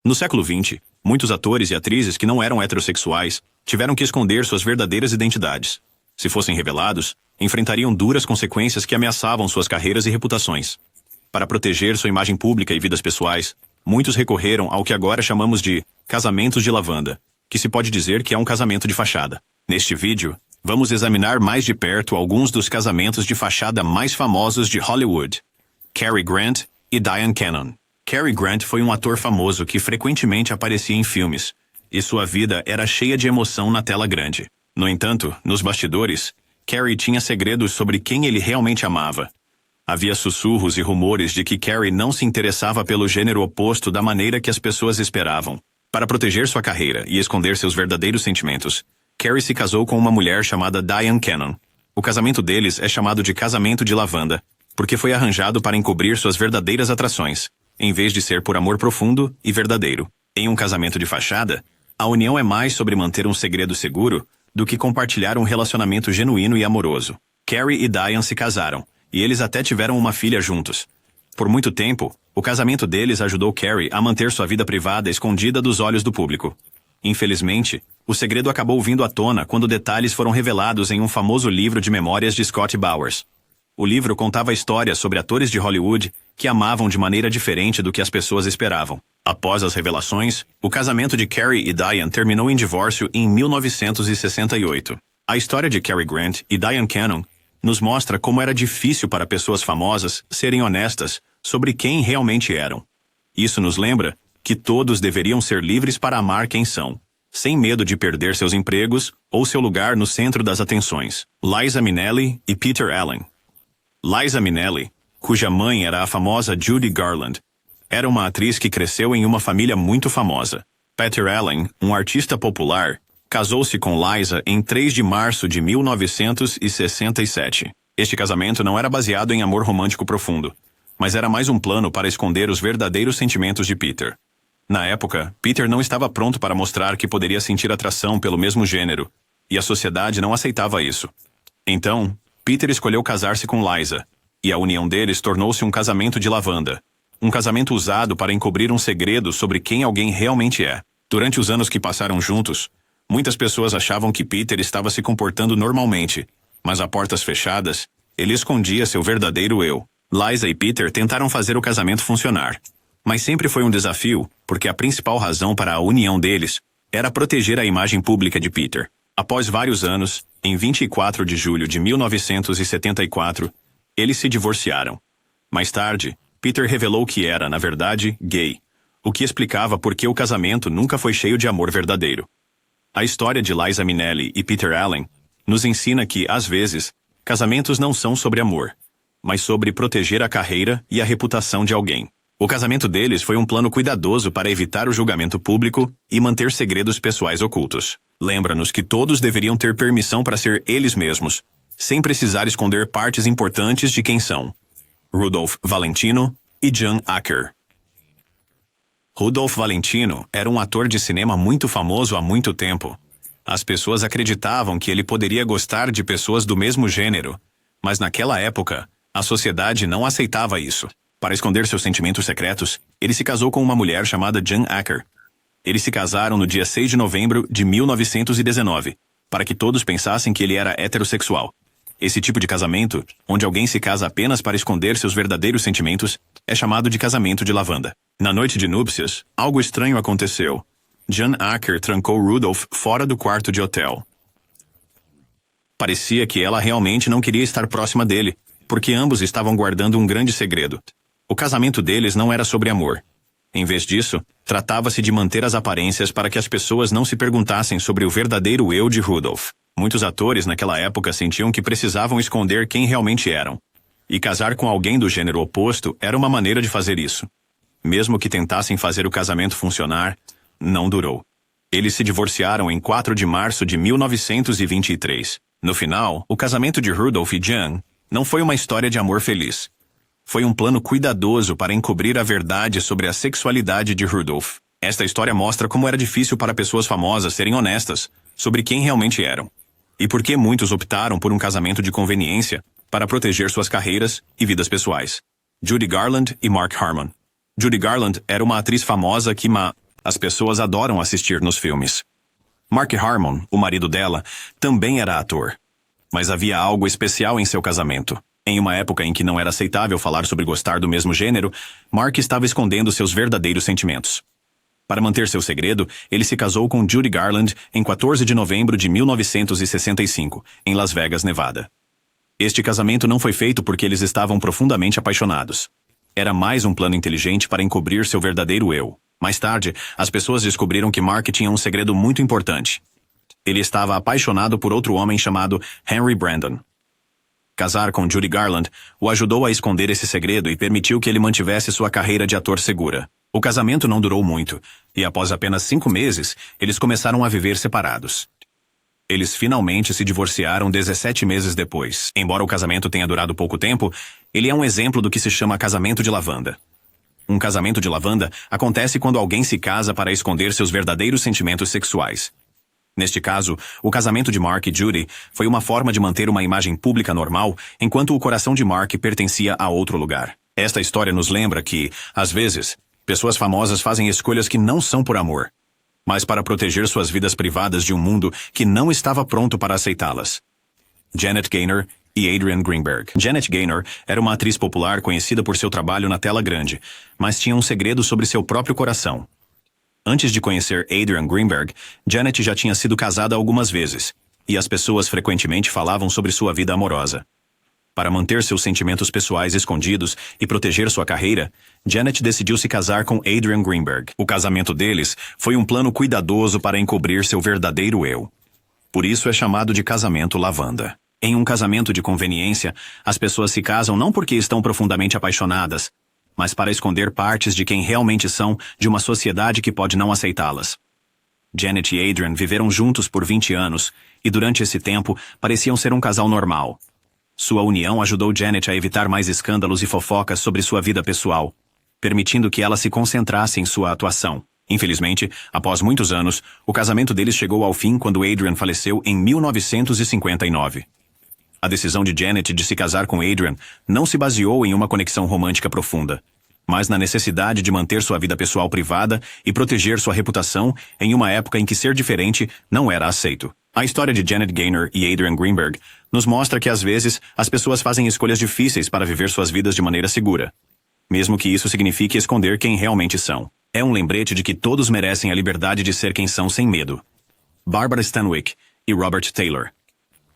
No século XX, muitos atores e atrizes que não eram heterossexuais tiveram que esconder suas verdadeiras identidades. Se fossem revelados, enfrentariam duras consequências que ameaçavam suas carreiras e reputações. Para proteger sua imagem pública e vidas pessoais, muitos recorreram ao que agora chamamos de casamentos de lavanda, que se pode dizer que é um casamento de fachada. Neste vídeo, vamos examinar mais de perto alguns dos casamentos de fachada mais famosos de Hollywood: Cary Grant e Diane Cannon. Cary Grant foi um ator famoso que frequentemente aparecia em filmes, e sua vida era cheia de emoção na tela grande. No entanto, nos bastidores, Cary tinha segredos sobre quem ele realmente amava. Havia sussurros e rumores de que Cary não se interessava pelo gênero oposto da maneira que as pessoas esperavam. Para proteger sua carreira e esconder seus verdadeiros sentimentos, Cary se casou com uma mulher chamada Diane Cannon. O casamento deles é chamado de casamento de lavanda, porque foi arranjado para encobrir suas verdadeiras atrações, em vez de ser por amor profundo e verdadeiro. Em um casamento de fachada, a união é mais sobre manter um segredo seguro do que compartilhar um relacionamento genuíno e amoroso. Cary e Diane se casaram, e eles até tiveram uma filha juntos. Por muito tempo, o casamento deles ajudou Cary a manter sua vida privada escondida dos olhos do público. Infelizmente, o segredo acabou vindo à tona quando detalhes foram revelados em um famoso livro de memórias de Scott Bowers. O livro contava histórias sobre atores de Hollywood que amavam de maneira diferente do que as pessoas esperavam. Após as revelações, o casamento de Cary e Diane terminou em divórcio em 1968. A história de Cary Grant e Diane Cannon nos mostra como era difícil para pessoas famosas serem honestas sobre quem realmente eram. Isso nos lembra que todos deveriam ser livres para amar quem são, sem medo de perder seus empregos ou seu lugar no centro das atenções. Liza Minnelli e Peter Allen. Liza Minnelli, cuja mãe era a famosa Judy Garland, era uma atriz que cresceu em uma família muito famosa. Peter Allen, um artista popular, casou-se com Liza em 3 de março de 1967. Este casamento não era baseado em amor romântico profundo, mas era mais um plano para esconder os verdadeiros sentimentos de Peter. Na época, Peter não estava pronto para mostrar que poderia sentir atração pelo mesmo gênero, e a sociedade não aceitava isso. Então, Peter escolheu casar-se com Liza, e a união deles tornou-se um casamento de lavanda. Um casamento usado para encobrir um segredo sobre quem alguém realmente é. Durante os anos que passaram juntos, muitas pessoas achavam que Peter estava se comportando normalmente, mas a portas fechadas, ele escondia seu verdadeiro eu. Liza e Peter tentaram fazer o casamento funcionar, mas sempre foi um desafio, porque a principal razão para a união deles era proteger a imagem pública de Peter. Após vários anos, em 24 de julho de 1974, eles se divorciaram. Mais tarde, Peter revelou que era, na verdade, gay, o que explicava por que o casamento nunca foi cheio de amor verdadeiro. A história de Liza Minnelli e Peter Allen nos ensina que, às vezes, casamentos não são sobre amor, mas sobre proteger a carreira e a reputação de alguém. O casamento deles foi um plano cuidadoso para evitar o julgamento público e manter segredos pessoais ocultos. Lembra-nos que todos deveriam ter permissão para ser eles mesmos, sem precisar esconder partes importantes de quem são. Rudolph Valentino e Jan Acker. Rudolph Valentino era um ator de cinema muito famoso há muito tempo. As pessoas acreditavam que ele poderia gostar de pessoas do mesmo gênero, mas naquela época, a sociedade não aceitava isso. Para esconder seus sentimentos secretos, ele se casou com uma mulher chamada Jan Acker. Eles se casaram no dia 6 de novembro de 1919, para que todos pensassem que ele era heterossexual. Esse tipo de casamento, onde alguém se casa apenas para esconder seus verdadeiros sentimentos, é chamado de casamento de lavanda. Na noite de núpcias, algo estranho aconteceu. Jan Acker trancou Rudolph fora do quarto de hotel. Parecia que ela realmente não queria estar próxima dele, porque ambos estavam guardando um grande segredo. O casamento deles não era sobre amor. Em vez disso, tratava-se de manter as aparências para que as pessoas não se perguntassem sobre o verdadeiro eu de Rudolph. Muitos atores naquela época sentiam que precisavam esconder quem realmente eram. E casar com alguém do gênero oposto era uma maneira de fazer isso. Mesmo que tentassem fazer o casamento funcionar, não durou. Eles se divorciaram em 4 de março de 1923. No final, o casamento de Rudolph e Jan não foi uma história de amor feliz. Foi um plano cuidadoso para encobrir a verdade sobre a sexualidade de Rudolph. Esta história mostra como era difícil para pessoas famosas serem honestas sobre quem realmente eram. E por que muitos optaram por um casamento de conveniência para proteger suas carreiras e vidas pessoais. Judy Garland e Mark Harmon. Judy Garland era uma atriz famosa que As pessoas adoram assistir nos filmes. Mark Harmon, o marido dela, também era ator. Mas havia algo especial em seu casamento. Em uma época em que não era aceitável falar sobre gostar do mesmo gênero, Mark estava escondendo seus verdadeiros sentimentos. Para manter seu segredo, ele se casou com Judy Garland em 14 de novembro de 1965, em Las Vegas, Nevada. Este casamento não foi feito porque eles estavam profundamente apaixonados. Era mais um plano inteligente para encobrir seu verdadeiro eu. Mais tarde, as pessoas descobriram que Mark tinha um segredo muito importante. Ele estava apaixonado por outro homem chamado Henry Brandon. Casar com Judy Garland o ajudou a esconder esse segredo e permitiu que ele mantivesse sua carreira de ator segura. O casamento não durou muito, e após apenas 5 meses, eles começaram a viver separados. Eles finalmente se divorciaram 17 meses depois. Embora o casamento tenha durado pouco tempo, ele é um exemplo do que se chama casamento de lavanda. Um casamento de lavanda acontece quando alguém se casa para esconder seus verdadeiros sentimentos sexuais. Neste caso, o casamento de Mark e Judy foi uma forma de manter uma imagem pública normal, enquanto o coração de Mark pertencia a outro lugar. Esta história nos lembra que, às vezes, pessoas famosas fazem escolhas que não são por amor, mas para proteger suas vidas privadas de um mundo que não estava pronto para aceitá-las. Janet Gaynor e Adrian Greenberg. Janet Gaynor era uma atriz popular conhecida por seu trabalho na tela grande, mas tinha um segredo sobre seu próprio coração. Antes de conhecer Adrian Greenberg, Janet já tinha sido casada algumas vezes, e as pessoas frequentemente falavam sobre sua vida amorosa. Para manter seus sentimentos pessoais escondidos e proteger sua carreira, Janet decidiu se casar com Adrian Greenberg. O casamento deles foi um plano cuidadoso para encobrir seu verdadeiro eu. Por isso é chamado de casamento lavanda. Em um casamento de conveniência, as pessoas se casam não porque estão profundamente apaixonadas, mas para esconder partes de quem realmente são de uma sociedade que pode não aceitá-las. Janet e Adrian viveram juntos por 20 anos, e durante esse tempo pareciam ser um casal normal. Sua união ajudou Janet a evitar mais escândalos e fofocas sobre sua vida pessoal, permitindo que ela se concentrasse em sua atuação. Infelizmente, após muitos anos, o casamento deles chegou ao fim quando Adrian faleceu em 1959. A decisão de Janet de se casar com Adrian não se baseou em uma conexão romântica profunda, mas na necessidade de manter sua vida pessoal privada e proteger sua reputação em uma época em que ser diferente não era aceito. A história de Janet Gaynor e Adrian Greenberg nos mostra que às vezes as pessoas fazem escolhas difíceis para viver suas vidas de maneira segura, mesmo que isso signifique esconder quem realmente são. É um lembrete de que todos merecem a liberdade de ser quem são sem medo. Barbara Stanwyck e Robert Taylor.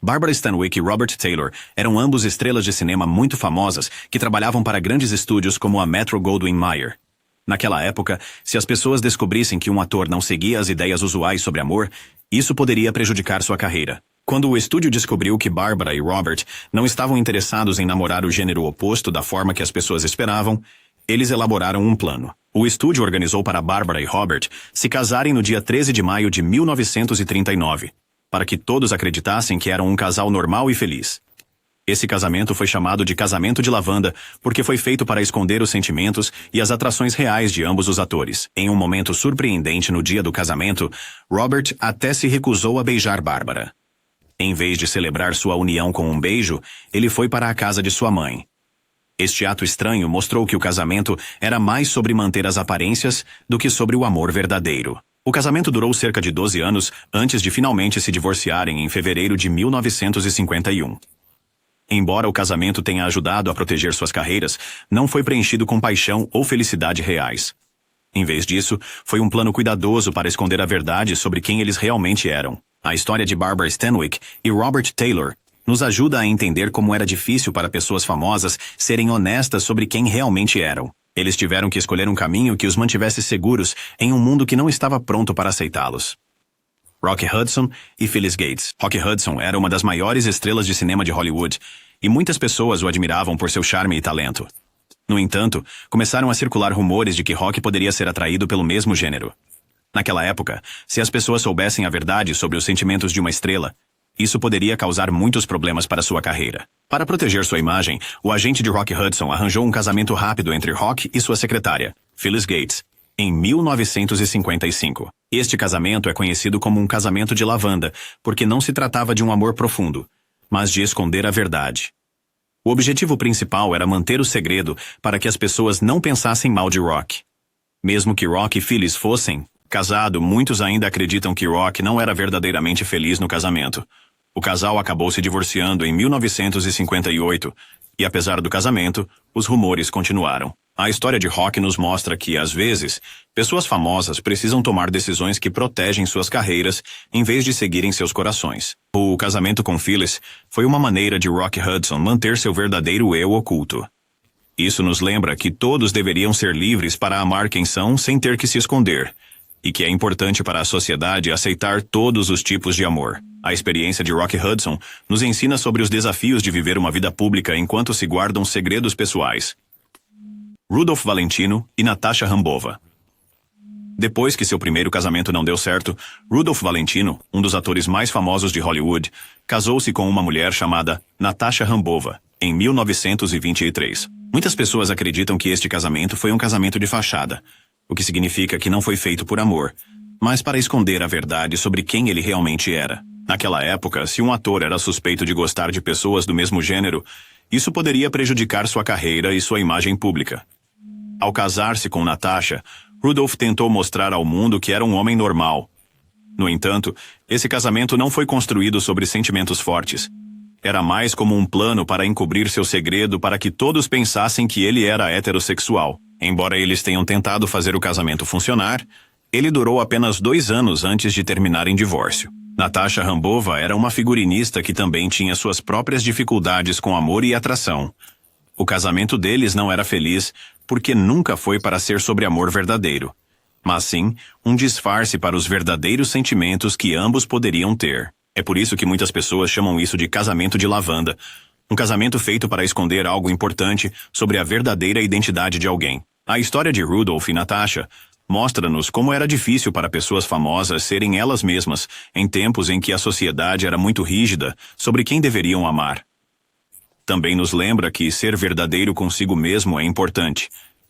Barbara Stanwyck e Robert Taylor eram ambos estrelas de cinema muito famosas que trabalhavam para grandes estúdios como a Metro-Goldwyn-Mayer. Naquela época, se as pessoas descobrissem que um ator não seguia as ideias usuais sobre amor, isso poderia prejudicar sua carreira. Quando o estúdio descobriu que Barbara e Robert não estavam interessados em namorar o gênero oposto da forma que as pessoas esperavam, eles elaboraram um plano. O estúdio organizou para Barbara e Robert se casarem no dia 13 de maio de 1939. Para que todos acreditassem que eram um casal normal e feliz. Esse casamento foi chamado de casamento de lavanda porque foi feito para esconder os sentimentos e as atrações reais de ambos os atores. Em um momento surpreendente no dia do casamento, Robert até se recusou a beijar Barbara. Em vez de celebrar sua união com um beijo, ele foi para a casa de sua mãe. Este ato estranho mostrou que o casamento era mais sobre manter as aparências do que sobre o amor verdadeiro. O casamento durou cerca de 12 anos antes de finalmente se divorciarem em fevereiro de 1951. Embora o casamento tenha ajudado a proteger suas carreiras, não foi preenchido com paixão ou felicidade reais. Em vez disso, foi um plano cuidadoso para esconder a verdade sobre quem eles realmente eram. A história de Barbara Stanwyck e Robert Taylor nos ajuda a entender como era difícil para pessoas famosas serem honestas sobre quem realmente eram. Eles tiveram que escolher um caminho que os mantivesse seguros em um mundo que não estava pronto para aceitá-los. Rock Hudson e Phyllis Gates. Rock Hudson era uma das maiores estrelas de cinema de Hollywood, e muitas pessoas o admiravam por seu charme e talento. No entanto, começaram a circular rumores de que Rock poderia ser atraído pelo mesmo gênero. Naquela época, se as pessoas soubessem a verdade sobre os sentimentos de uma estrela, isso poderia causar muitos problemas para sua carreira. Para proteger sua imagem, o agente de Rock Hudson arranjou um casamento rápido entre Rock e sua secretária, Phyllis Gates, em 1955. Este casamento é conhecido como um casamento de lavanda, porque não se tratava de um amor profundo, mas de esconder a verdade. O objetivo principal era manter o segredo para que as pessoas não pensassem mal de Rock. Mesmo que Rock e Phyllis fossem, Casado, muitos ainda acreditam que Rock não era verdadeiramente feliz no casamento. O casal acabou se divorciando em 1958, e apesar do casamento, os rumores continuaram. A história de Rock nos mostra que, às vezes, pessoas famosas precisam tomar decisões que protegem suas carreiras em vez de seguirem seus corações. O casamento com Phyllis foi uma maneira de Rock Hudson manter seu verdadeiro eu oculto. Isso nos lembra que todos deveriam ser livres para amar quem são sem ter que se esconder, e que é importante para a sociedade aceitar todos os tipos de amor. A experiência de Rock Hudson nos ensina sobre os desafios de viver uma vida pública enquanto se guardam segredos pessoais. Rudolph Valentino e Natasha Rambova. Depois que seu primeiro casamento não deu certo, Rudolph Valentino, um dos atores mais famosos de Hollywood, casou-se com uma mulher chamada Natasha Rambova, em 1923. Muitas pessoas acreditam que este casamento foi um casamento de fachada, o que significa que não foi feito por amor, mas para esconder a verdade sobre quem ele realmente era. Naquela época, se um ator era suspeito de gostar de pessoas do mesmo gênero, isso poderia prejudicar sua carreira e sua imagem pública. Ao casar-se com Natasha, Rudolph tentou mostrar ao mundo que era um homem normal. No entanto, esse casamento não foi construído sobre sentimentos fortes. Era mais como um plano para encobrir seu segredo para que todos pensassem que ele era heterossexual. Embora eles tenham tentado fazer o casamento funcionar, ele durou apenas 2 anos antes de terminar em divórcio. Natasha Rambova era uma figurinista que também tinha suas próprias dificuldades com amor e atração. O casamento deles não era feliz porque nunca foi para ser sobre amor verdadeiro, mas sim um disfarce para os verdadeiros sentimentos que ambos poderiam ter. É por isso que muitas pessoas chamam isso de casamento de lavanda, um casamento feito para esconder algo importante sobre a verdadeira identidade de alguém. A história de Rudolph e Natasha mostra-nos como era difícil para pessoas famosas serem elas mesmas em tempos em que a sociedade era muito rígida sobre quem deveriam amar. Também nos lembra que ser verdadeiro consigo mesmo é importante,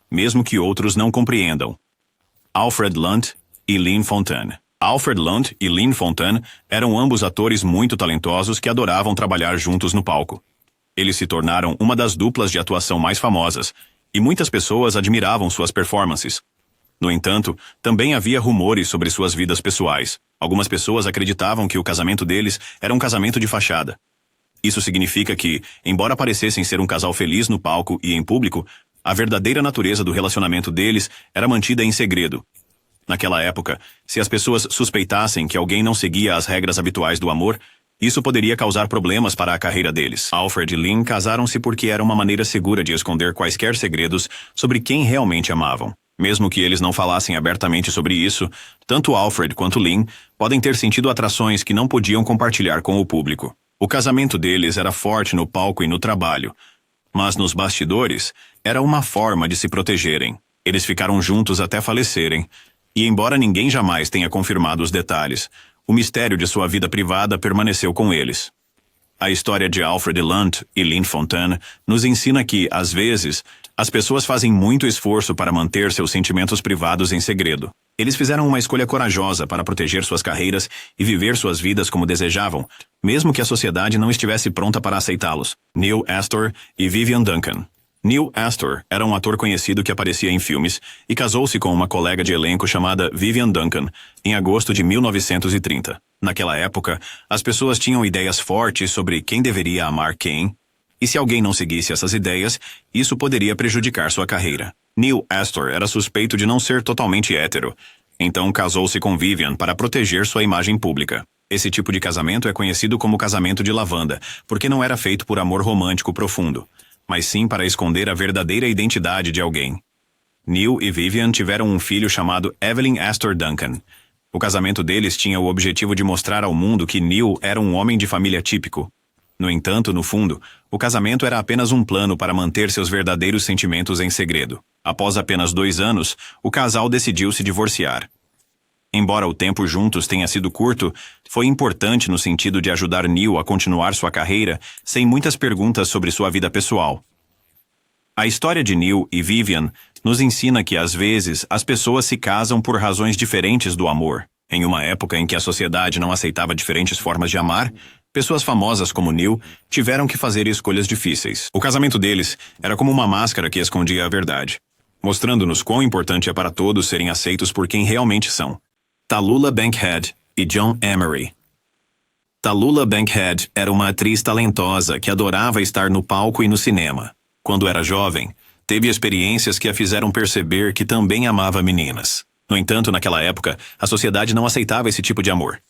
mesmo que outros não compreendam. Alfred Lunt e Lynn Fontanne. Alfred Lunt e Lynn Fontanne eram ambos atores muito talentosos que adoravam trabalhar juntos no palco. Eles se tornaram uma das duplas de atuação mais famosas, e muitas pessoas admiravam suas performances. No entanto, também havia rumores sobre suas vidas pessoais. Algumas pessoas acreditavam que o casamento deles era um casamento de fachada. Isso significa que, embora parecessem ser um casal feliz no palco e em público, a verdadeira natureza do relacionamento deles era mantida em segredo. Naquela época, se as pessoas suspeitassem que alguém não seguia as regras habituais do amor, isso poderia causar problemas para a carreira deles. Alfred e Lynn casaram-se porque era uma maneira segura de esconder quaisquer segredos sobre quem realmente amavam. Mesmo que eles não falassem abertamente sobre isso, tanto Alfred quanto Lynn podem ter sentido atrações que não podiam compartilhar com o público. O casamento deles era forte no palco e no trabalho, mas nos bastidores era uma forma de se protegerem. Eles ficaram juntos até falecerem, e embora ninguém jamais tenha confirmado os detalhes, o mistério de sua vida privada permaneceu com eles. A história de Alfred Lunt e Lynn Fontanne nos ensina que, às vezes, as pessoas fazem muito esforço para manter seus sentimentos privados em segredo. Eles fizeram uma escolha corajosa para proteger suas carreiras e viver suas vidas como desejavam, mesmo que a sociedade não estivesse pronta para aceitá-los. Neil Astor e Vivian Duncan. Neil Astor era um ator conhecido que aparecia em filmes e casou-se com uma colega de elenco chamada Vivian Duncan em agosto de 1930. Naquela época, as pessoas tinham ideias fortes sobre quem deveria amar quem, e se alguém não seguisse essas ideias, isso poderia prejudicar sua carreira. Neil Astor era suspeito de não ser totalmente hétero, então casou-se com Vivian para proteger sua imagem pública. Esse tipo de casamento é conhecido como casamento de lavanda, porque não era feito por amor romântico profundo, mas sim para esconder a verdadeira identidade de alguém. Neil e Vivian tiveram um filho chamado Evelyn Astor Duncan. O casamento deles tinha o objetivo de mostrar ao mundo que Neil era um homem de família típico. No entanto, no fundo, o casamento era apenas um plano para manter seus verdadeiros sentimentos em segredo. Após apenas 2 anos, o casal decidiu se divorciar. Embora o tempo juntos tenha sido curto, foi importante no sentido de ajudar Neil a continuar sua carreira sem muitas perguntas sobre sua vida pessoal. A história de Neil e Vivian nos ensina que, às vezes, as pessoas se casam por razões diferentes do amor. Em uma época em que a sociedade não aceitava diferentes formas de amar, pessoas famosas como Neil tiveram que fazer escolhas difíceis. O casamento deles era como uma máscara que escondia a verdade, mostrando-nos quão importante é para todos serem aceitos por quem realmente são. Tallulah Bankhead e John Emery. Tallulah Bankhead era uma atriz talentosa que adorava estar no palco e no cinema. Quando era jovem, teve experiências que a fizeram perceber que também amava meninas. No entanto, naquela época, a sociedade não aceitava esse tipo de amor.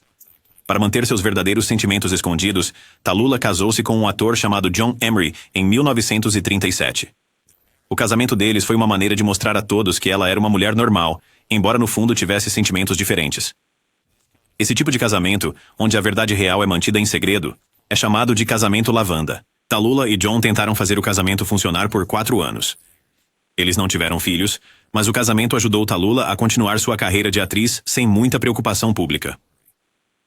Para manter seus verdadeiros sentimentos escondidos, Tallulah casou-se com um ator chamado John Emery em 1937. O casamento deles foi uma maneira de mostrar a todos que ela era uma mulher normal, embora no fundo tivesse sentimentos diferentes. Esse tipo de casamento, onde a verdade real é mantida em segredo, é chamado de casamento lavanda. Tallulah e John tentaram fazer o casamento funcionar por 4 anos. Eles não tiveram filhos, mas o casamento ajudou Tallulah a continuar sua carreira de atriz sem muita preocupação pública.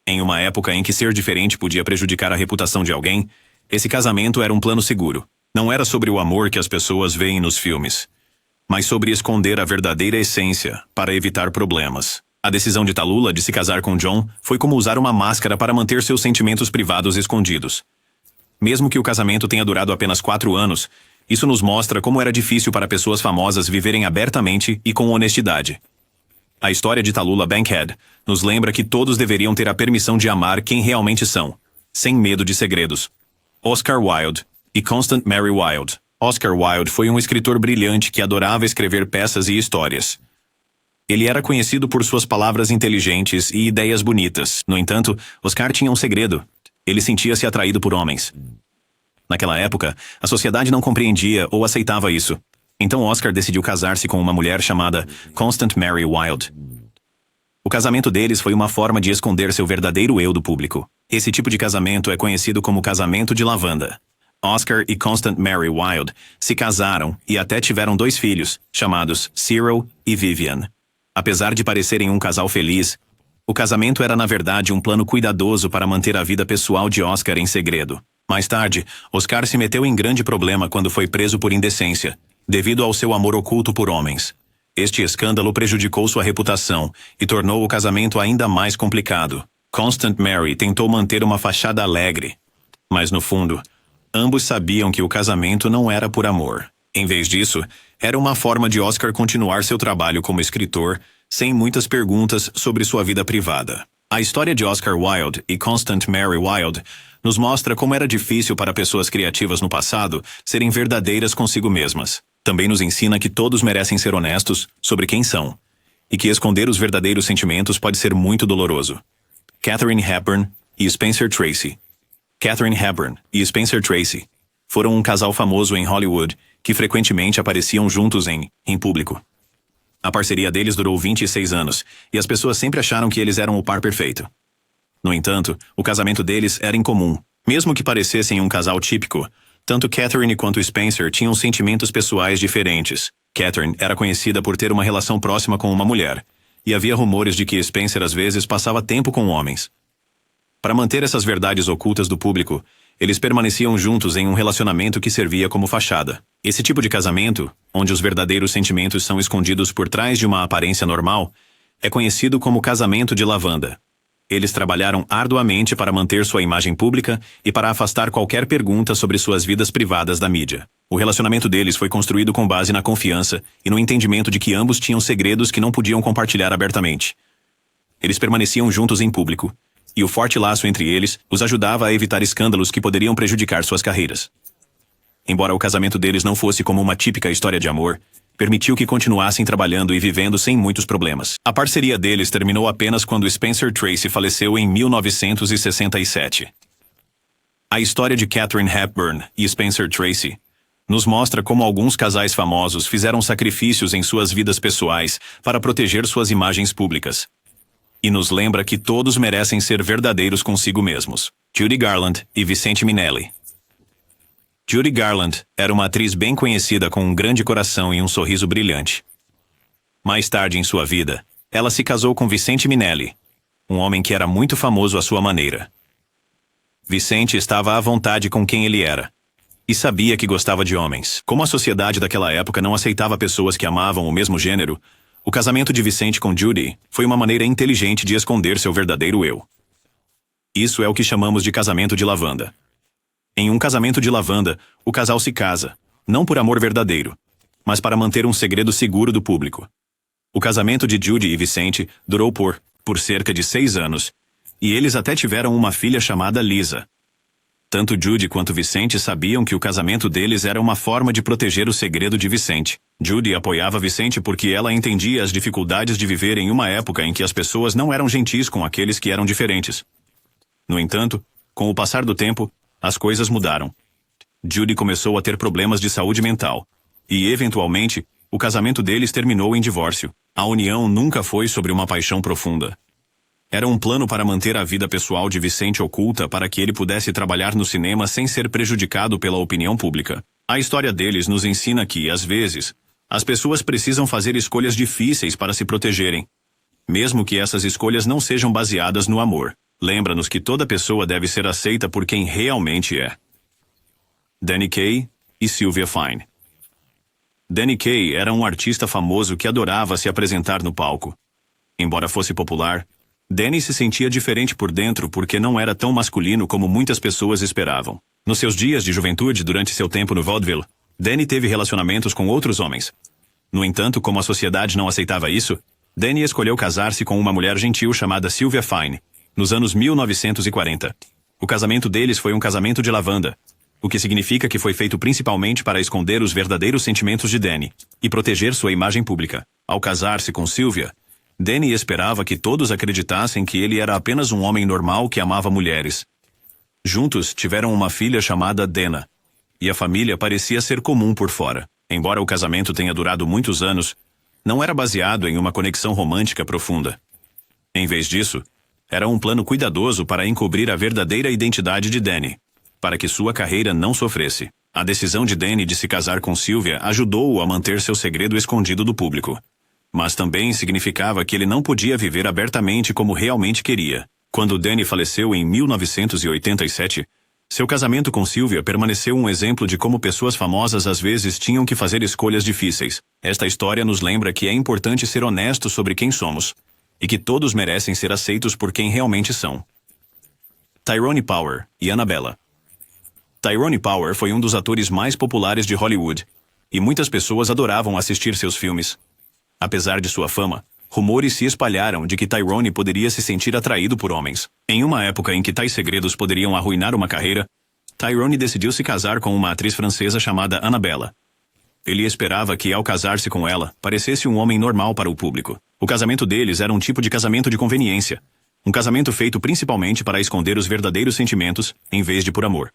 Em uma época em que ser diferente podia prejudicar a reputação de alguém, esse casamento era um plano seguro. Não era sobre o amor que as pessoas veem nos filmes, mas sobre esconder a verdadeira essência para evitar problemas. A decisão de Tallulah de se casar com John foi como usar uma máscara para manter seus sentimentos privados escondidos. Mesmo que o casamento tenha durado apenas 4 anos, isso nos mostra como era difícil para pessoas famosas viverem abertamente e com honestidade. A história de Tallulah Bankhead nos lembra que todos deveriam ter a permissão de amar quem realmente são, sem medo de segredos. Oscar Wilde e Constant Mary Wilde. Oscar Wilde foi um escritor brilhante que adorava escrever peças e histórias. Ele era conhecido por suas palavras inteligentes e ideias bonitas. No entanto, Oscar tinha um segredo. Ele sentia-se atraído por homens. Naquela época, a sociedade não compreendia ou aceitava isso. Então Oscar decidiu casar-se com uma mulher chamada Constant Mary Wilde. O casamento deles foi uma forma de esconder seu verdadeiro eu do público. Esse tipo de casamento é conhecido como casamento de lavanda. Oscar e Constant Mary Wilde se casaram e até tiveram 2 filhos, chamados Cyril e Vivian. Apesar de parecerem um casal feliz, o casamento era na verdade um plano cuidadoso para manter a vida pessoal de Oscar em segredo. Mais tarde, Oscar se meteu em grande problema quando foi preso por indecência, devido ao seu amor oculto por homens. Este escândalo prejudicou sua reputação e tornou o casamento ainda mais complicado. Constant Mary tentou manter uma fachada alegre, mas no fundo, ambos sabiam que o casamento não era por amor. Em vez disso, era uma forma de Oscar continuar seu trabalho como escritor, sem muitas perguntas sobre sua vida privada. A história de Oscar Wilde e Constant Mary Wilde nos mostra como era difícil para pessoas criativas no passado serem verdadeiras consigo mesmas. Também nos ensina que todos merecem ser honestos sobre quem são, e que esconder os verdadeiros sentimentos pode ser muito doloroso. Katharine Hepburn e Spencer Tracy. Katharine Hepburn e Spencer Tracy foram um casal famoso em Hollywood que frequentemente apareciam juntos em público. A parceria deles durou 26 anos, e as pessoas sempre acharam que eles eram o par perfeito. No entanto, o casamento deles era incomum. Mesmo que parecessem um casal típico, tanto Katharine quanto Spencer tinham sentimentos pessoais diferentes. Katharine era conhecida por ter uma relação próxima com uma mulher, e havia rumores de que Spencer às vezes passava tempo com homens. Para manter essas verdades ocultas do público, eles permaneciam juntos em um relacionamento que servia como fachada. Esse tipo de casamento, onde os verdadeiros sentimentos são escondidos por trás de uma aparência normal, é conhecido como casamento de lavanda. Eles trabalharam arduamente para manter sua imagem pública e para afastar qualquer pergunta sobre suas vidas privadas da mídia. O relacionamento deles foi construído com base na confiança e no entendimento de que ambos tinham segredos que não podiam compartilhar abertamente. Eles permaneciam juntos em público, e o forte laço entre eles os ajudava a evitar escândalos que poderiam prejudicar suas carreiras. Embora o casamento deles não fosse como uma típica história de amor, permitiu que continuassem trabalhando e vivendo sem muitos problemas. A parceria deles terminou apenas quando Spencer Tracy faleceu em 1967. A história de Katharine Hepburn e Spencer Tracy nos mostra como alguns casais famosos fizeram sacrifícios em suas vidas pessoais para proteger suas imagens públicas. E nos lembra que todos merecem ser verdadeiros consigo mesmos. Judy Garland e Vicente Minnelli. Judy Garland era uma atriz bem conhecida com um grande coração e um sorriso brilhante. Mais tarde em sua vida, ela se casou com Vicente Minnelli, um homem que era muito famoso à sua maneira. Vicente estava à vontade com quem ele era, e sabia que gostava de homens. Como a sociedade daquela época não aceitava pessoas que amavam o mesmo gênero, o casamento de Vicente com Judy foi uma maneira inteligente de esconder seu verdadeiro eu. Isso é o que chamamos de casamento de lavanda. Em um casamento de lavanda, o casal se casa, não por amor verdadeiro, mas para manter um segredo seguro do público. O casamento de Judy e Vicente durou por por cerca de 6 anos, e eles até tiveram uma filha chamada Lisa. Tanto Judy quanto Vicente sabiam que o casamento deles era uma forma de proteger o segredo de Vicente. Judy apoiava Vicente porque ela entendia as dificuldades de viver em uma época em que as pessoas não eram gentis com aqueles que eram diferentes. No entanto, com o passar do tempo, as coisas mudaram. Judy começou a ter problemas de saúde mental, e, eventualmente, o casamento deles terminou em divórcio. A união nunca foi sobre uma paixão profunda. Era um plano para manter a vida pessoal de Vicente oculta para que ele pudesse trabalhar no cinema sem ser prejudicado pela opinião pública. A história deles nos ensina que, às vezes, as pessoas precisam fazer escolhas difíceis para se protegerem, mesmo que essas escolhas não sejam baseadas no amor. Lembra-nos que toda pessoa deve ser aceita por quem realmente é. Danny Kaye e Sylvia Fine. Danny Kaye era um artista famoso que adorava se apresentar no palco. Embora fosse popular, Danny se sentia diferente por dentro porque não era tão masculino como muitas pessoas esperavam. Nos seus dias de juventude, durante seu tempo no vaudeville, Danny teve relacionamentos com outros homens. No entanto, como a sociedade não aceitava isso, Danny escolheu casar-se com uma mulher gentil chamada Sylvia Fine, nos anos 1940. O casamento deles foi um casamento de lavanda, o que significa que foi feito principalmente para esconder os verdadeiros sentimentos de Danny e proteger sua imagem pública. Ao casar-se com Sylvia, Danny esperava que todos acreditassem que ele era apenas um homem normal que amava mulheres. Juntos, tiveram uma filha chamada Dana, e a família parecia ser comum por fora. Embora o casamento tenha durado muitos anos, não era baseado em uma conexão romântica profunda. Em vez disso, era um plano cuidadoso para encobrir a verdadeira identidade de Danny, para que sua carreira não sofresse. A decisão de Danny de se casar com Sylvia ajudou-o a manter seu segredo escondido do público. Mas também significava que ele não podia viver abertamente como realmente queria. Quando Danny faleceu em 1987, seu casamento com Sylvia permaneceu um exemplo de como pessoas famosas às vezes tinham que fazer escolhas difíceis. Esta história nos lembra que é importante ser honesto sobre quem somos, e que todos merecem ser aceitos por quem realmente são. Tyrone Power e Annabella. Tyrone Power foi um dos atores mais populares de Hollywood, e muitas pessoas adoravam assistir seus filmes. Apesar de sua fama, rumores se espalharam de que Tyrone poderia se sentir atraído por homens. Em uma época em que tais segredos poderiam arruinar uma carreira, Tyrone decidiu se casar com uma atriz francesa chamada Annabella. Ele esperava que, ao casar-se com ela, parecesse um homem normal para o público. O casamento deles era um tipo de casamento de conveniência. Um casamento feito principalmente para esconder os verdadeiros sentimentos, em vez de por amor.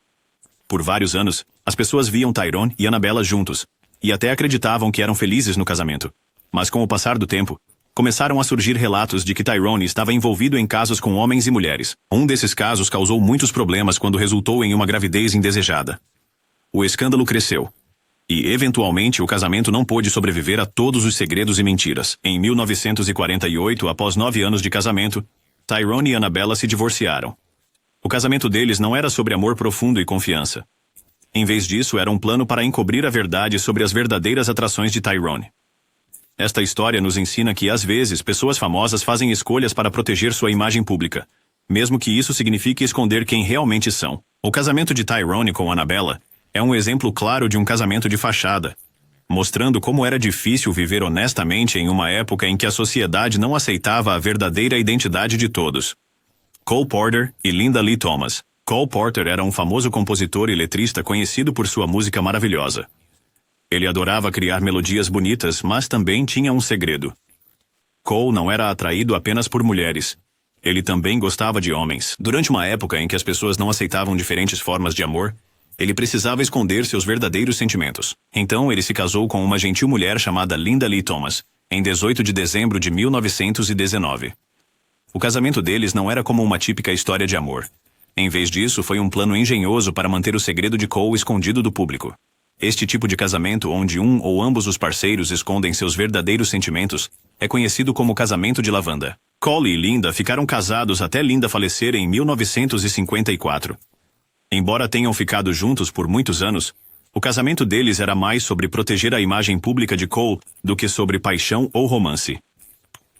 Por vários anos, as pessoas viam Tyrone e Annabella juntos, e até acreditavam que eram felizes no casamento. Mas com o passar do tempo, começaram a surgir relatos de que Tyrone estava envolvido em casos com homens e mulheres. Um desses casos causou muitos problemas quando resultou em uma gravidez indesejada. O escândalo cresceu. E, eventualmente, o casamento não pôde sobreviver a todos os segredos e mentiras. Em 1948, após 9 anos de casamento, Tyrone e Annabella se divorciaram. O casamento deles não era sobre amor profundo e confiança. Em vez disso, era um plano para encobrir a verdade sobre as verdadeiras atrações de Tyrone. Esta história nos ensina que, às vezes, pessoas famosas fazem escolhas para proteger sua imagem pública, mesmo que isso signifique esconder quem realmente são. O casamento de Tyrone com Annabella é um exemplo claro de um casamento de fachada, mostrando como era difícil viver honestamente em uma época em que a sociedade não aceitava a verdadeira identidade de todos. Cole Porter e Linda Lee Thomas. Cole Porter era um famoso compositor e letrista conhecido por sua música maravilhosa. Ele adorava criar melodias bonitas, mas também tinha um segredo. Cole não era atraído apenas por mulheres. Ele também gostava de homens. Durante uma época em que as pessoas não aceitavam diferentes formas de amor, ele precisava esconder seus verdadeiros sentimentos. Então ele se casou com uma gentil mulher chamada Linda Lee Thomas, em 18 de dezembro de 1919. O casamento deles não era como uma típica história de amor. Em vez disso, foi um plano engenhoso para manter o segredo de Cole escondido do público. Este tipo de casamento, onde um ou ambos os parceiros escondem seus verdadeiros sentimentos, é conhecido como casamento de lavanda. Cole e Linda ficaram casados até Linda falecer em 1954. Embora tenham ficado juntos por muitos anos, o casamento deles era mais sobre proteger a imagem pública de Cole do que sobre paixão ou romance.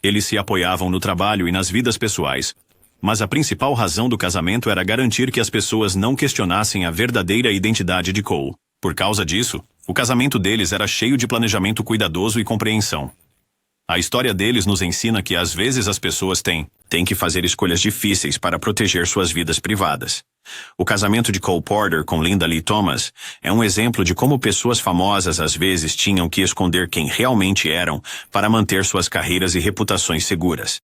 Eles se apoiavam no trabalho e nas vidas pessoais, mas a principal razão do casamento era garantir que as pessoas não questionassem a verdadeira identidade de Cole. Por causa disso, o casamento deles era cheio de planejamento cuidadoso e compreensão. A história deles nos ensina que às vezes as pessoas têm têm que fazer escolhas difíceis para proteger suas vidas privadas. O casamento de Cole Porter com Linda Lee Thomas é um exemplo de como pessoas famosas às vezes tinham que esconder quem realmente eram para manter suas carreiras e reputações seguras.